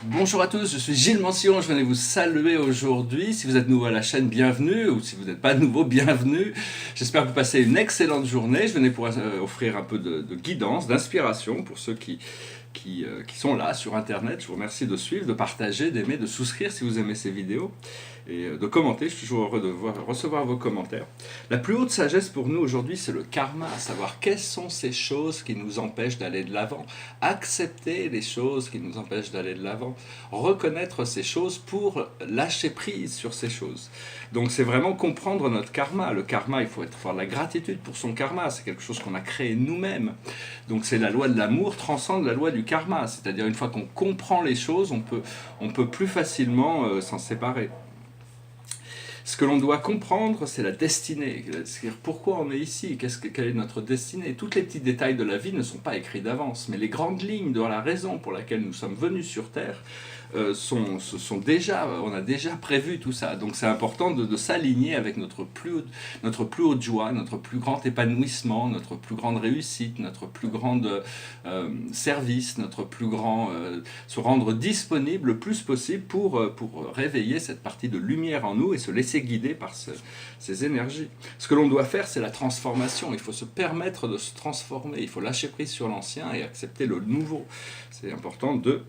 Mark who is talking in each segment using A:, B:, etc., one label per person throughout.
A: Bonjour à tous, je suis Gilles Mancion, je venais vous saluer aujourd'hui. Si vous êtes nouveau à la chaîne, bienvenue, ou si vous n'êtes pas nouveau, bienvenue. J'espère que vous passez une excellente journée. Je venais pour offrir un peu de guidance, d'inspiration pour ceux qui sont là sur Internet. Je vous remercie de suivre, de partager, d'aimer, de souscrire si vous aimez ces vidéos et de commenter. Je suis toujours heureux de recevoir vos commentaires. La plus haute sagesse pour nous aujourd'hui, c'est le karma, à savoir quelles sont ces choses qui nous empêchent d'aller de l'avant, accepter les choses qui nous empêchent d'aller de l'avant, reconnaître ces choses pour lâcher prise sur ces choses. Donc c'est vraiment comprendre notre karma. Le karma, il faut avoir de la gratitude pour son karma, c'est quelque chose qu'on a créé nous-mêmes. Donc c'est la loi de l'amour transcende la loi du karma, c'est-à-dire une fois qu'on comprend les choses, on peut plus facilement s'en séparer. Ce que l'on doit comprendre, c'est la destinée. C'est-à-dire pourquoi on est ici, quelle est notre destinée. Tous les petits détails de la vie ne sont pas écrits d'avance, mais les grandes lignes de la raison pour laquelle nous sommes venus sur Terre on a déjà prévu tout ça. Donc c'est important de s'aligner avec notre plus haute joie, notre plus grand épanouissement, notre plus grande réussite, notre plus grande service, notre plus grand se rendre disponible le plus possible pour réveiller cette partie de lumière en nous et se laisser guider par ces énergies. Ce que l'on doit faire, c'est la transformation. Il faut se permettre de se transformer. Il faut lâcher prise sur l'ancien et accepter le nouveau. C'est important de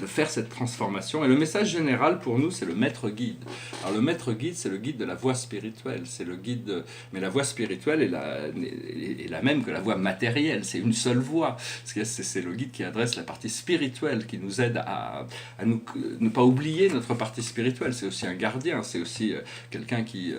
A: faire cette transformation. Et le message général pour nous, c'est le maître guide. Alors le maître guide, c'est le guide de la voie spirituelle. C'est le guide mais la voie spirituelle est la même que la voie matérielle. C'est une seule voie. C'est le guide qui adresse la partie spirituelle, qui nous aide à ne pas oublier notre partie spirituelle. C'est aussi un gardien, c'est aussi quelqu'un qui...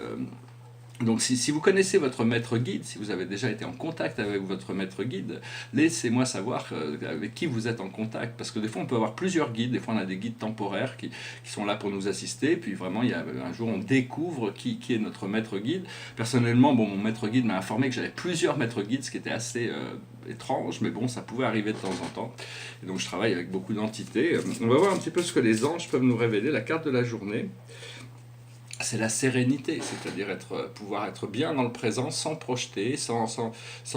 A: Donc si vous connaissez votre maître guide, si vous avez déjà été en contact avec votre maître guide, laissez-moi savoir avec qui vous êtes en contact. Parce que des fois on peut avoir plusieurs guides, des fois on a des guides temporaires qui sont là pour nous assister, puis vraiment il y a un jour on découvre qui est notre maître guide. Personnellement, bon, mon maître guide m'a informé que j'avais plusieurs maîtres guides, ce qui était assez étrange, mais bon, ça pouvait arriver de temps en temps. Et donc je travaille avec beaucoup d'entités. On va voir un petit peu ce que les anges peuvent nous révéler, la carte de la journée. C'est la sérénité, c'est-à-dire pouvoir être bien dans le présent sans projeter, sans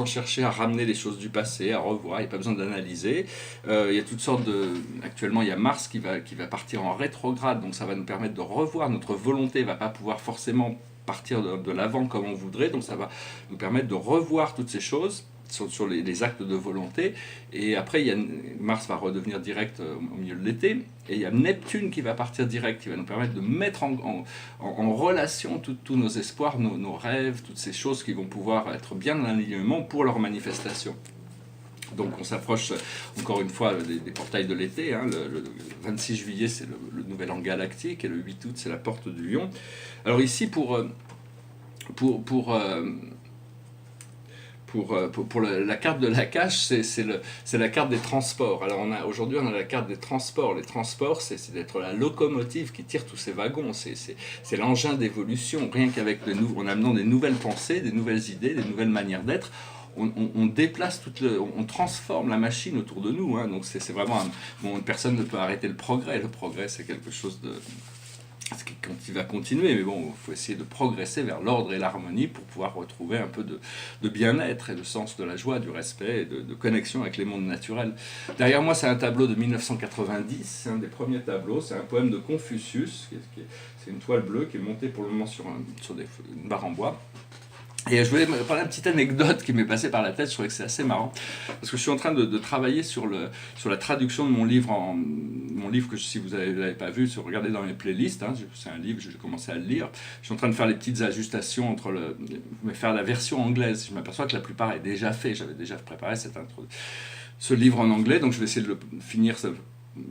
A: chercher à ramener les choses du passé, à revoir, il n'y a pas besoin d'analyser. Il y a toutes sortes de... Actuellement, il y a Mars qui va partir en rétrograde, donc ça va nous permettre de revoir, notre volonté ne va pas pouvoir forcément partir de l'avant comme on voudrait, donc ça va nous permettre de revoir toutes ces choses sur les actes de volonté. Et après, Mars va redevenir direct au milieu de l'été. Et il y a Neptune qui va partir direct, qui va nous permettre de mettre en relation tous nos espoirs, nos rêves, toutes ces choses qui vont pouvoir être bien dans l'alignement pour leur manifestation. Donc on s'approche encore une fois des portails de l'été. Hein. Le 26 juillet, c'est le nouvel an galactique, et le 8 août, c'est la porte du lion. Alors ici, pour la carte de la cache, c'est la carte des transports. Alors aujourd'hui on a la carte des transports. Les transports, c'est d'être la locomotive qui tire tous ces wagons. C'est l'engin d'évolution. Rien qu'avec en amenant des nouvelles pensées, des nouvelles idées, des nouvelles manières d'être, on déplace on transforme la machine autour de nous. Hein. Donc c'est vraiment personne ne peut arrêter le progrès. Le progrès, c'est quelque chose de... Il va continuer, mais bon, il faut essayer de progresser vers l'ordre et l'harmonie pour pouvoir retrouver un peu de bien-être et de sens de la joie, du respect et de connexion avec les mondes naturels. Derrière moi, c'est un tableau de 1990, c'est un des premiers tableaux, c'est un poème de Confucius, c'est une toile bleue qui est montée pour le moment sur une barre en bois. Et je voulais parler d'une petite anecdote qui m'est passée par la tête, je trouvais que c'est assez marrant, parce que je suis en train de travailler sur la traduction de mon livre, que si vous ne l'avez pas vu, regardez dans mes playlists, hein, c'est un livre, j'ai commencé à le lire, je suis en train de faire les petites ajustations faire la version anglaise, je m'aperçois que la plupart est déjà fait, j'avais déjà préparé ce livre en anglais, donc je vais essayer de le finir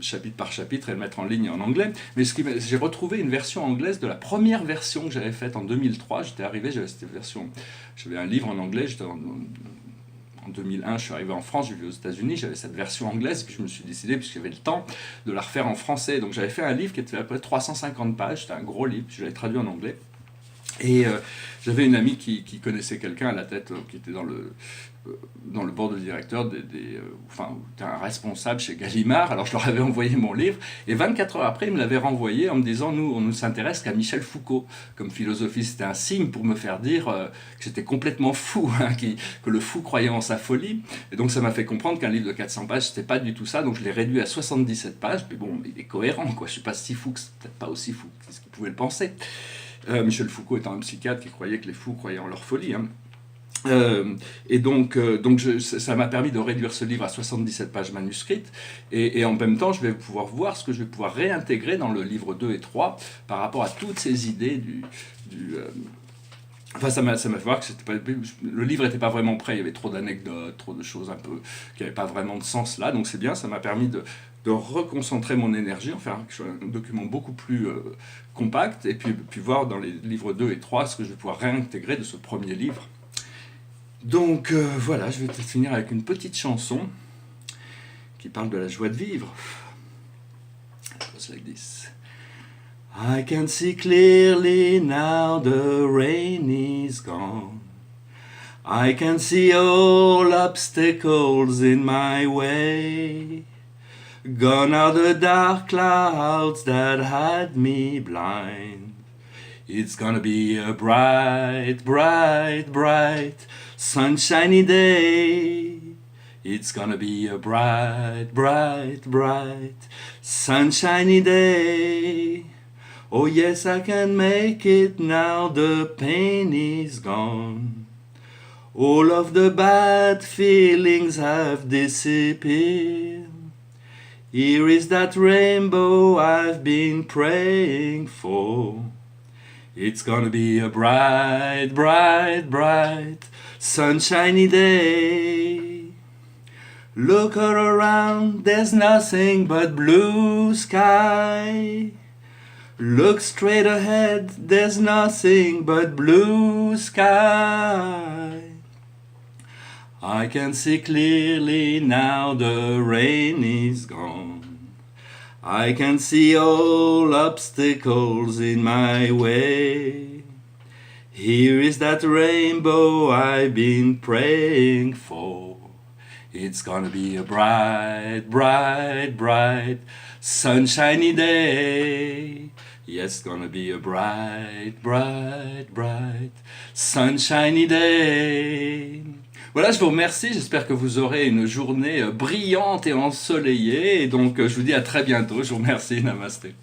A: chapitre par chapitre et le mettre en ligne en anglais. Mais j'ai retrouvé une version anglaise de la première version que j'avais faite en 2003. J'étais arrivé, j'avais un livre en anglais, en 2001, je suis arrivé en France, j'ai vu aux États-Unis, j'avais cette version anglaise, puis je me suis décidé, puisque j'avais le temps, de la refaire en français. Donc j'avais fait un livre qui était à peu près 350 pages, c'était un gros livre, je l'avais traduit en anglais. Et j'avais une amie qui connaissait quelqu'un à la tête, qui était dans le board de directeur enfin, d'un responsable chez Gallimard. Alors je leur avais envoyé mon livre, et 24 heures après, ils me l'avaient renvoyé en me disant, nous, on ne s'intéresse qu'à Michel Foucault comme philosophie. C'était un signe pour me faire dire que j'étais complètement fou, hein, que le fou croyait en sa folie. Et donc ça m'a fait comprendre qu'un livre de 400 pages, c'était pas du tout ça. Donc je l'ai réduit à 77 pages, mais bon, il est cohérent, quoi. Je suis pas si fou, que c'est peut-être pas aussi fou que ce qu'ils pouvaient le penser. Michel Foucault étant un psychiatre qui croyait que les fous croyaient en leur folie, hein. Et donc, ça m'a permis de réduire ce livre à 77 pages manuscrites, et en même temps je vais pouvoir voir ce que je vais pouvoir réintégrer dans le livre 2 et 3 par rapport à toutes ces idées Enfin, ça m'a fait voir que le livre n'était pas vraiment prêt, il y avait trop d'anecdotes, trop de choses un peu qui n'avaient pas vraiment de sens là, donc c'est bien, ça m'a permis de reconcentrer mon énergie, en faire un document beaucoup plus compact, et puis voir dans les livres 2 et 3 ce que je vais pouvoir réintégrer de ce premier livre. Donc voilà, je vais peut-être finir avec une petite chanson qui parle de la joie de vivre. It goes like this. I can see clearly now the rain is gone. I can see all obstacles in my way. Gone are the dark clouds that had me blind. It's gonna be a bright, bright, bright, sunshiny day. It's gonna be a bright, bright, bright, sunshiny day. Oh yes, I can make it now, the pain is gone. All of the bad feelings have disappeared. Here is that rainbow I've been praying for. It's gonna be a bright, bright, bright, sunshiny day. Look all around, there's nothing but blue sky. Look straight ahead, there's nothing but blue sky. I can see clearly now, the rain is gone. I can see all obstacles in my way. Here is that rainbow I've been praying for. It's gonna be a bright, bright, bright, sunshiny day. Yes, gonna be a bright, bright, bright, sunshiny day. Voilà, je vous remercie, j'espère que vous aurez une journée brillante et ensoleillée, et donc je vous dis à très bientôt, je vous remercie, namasté.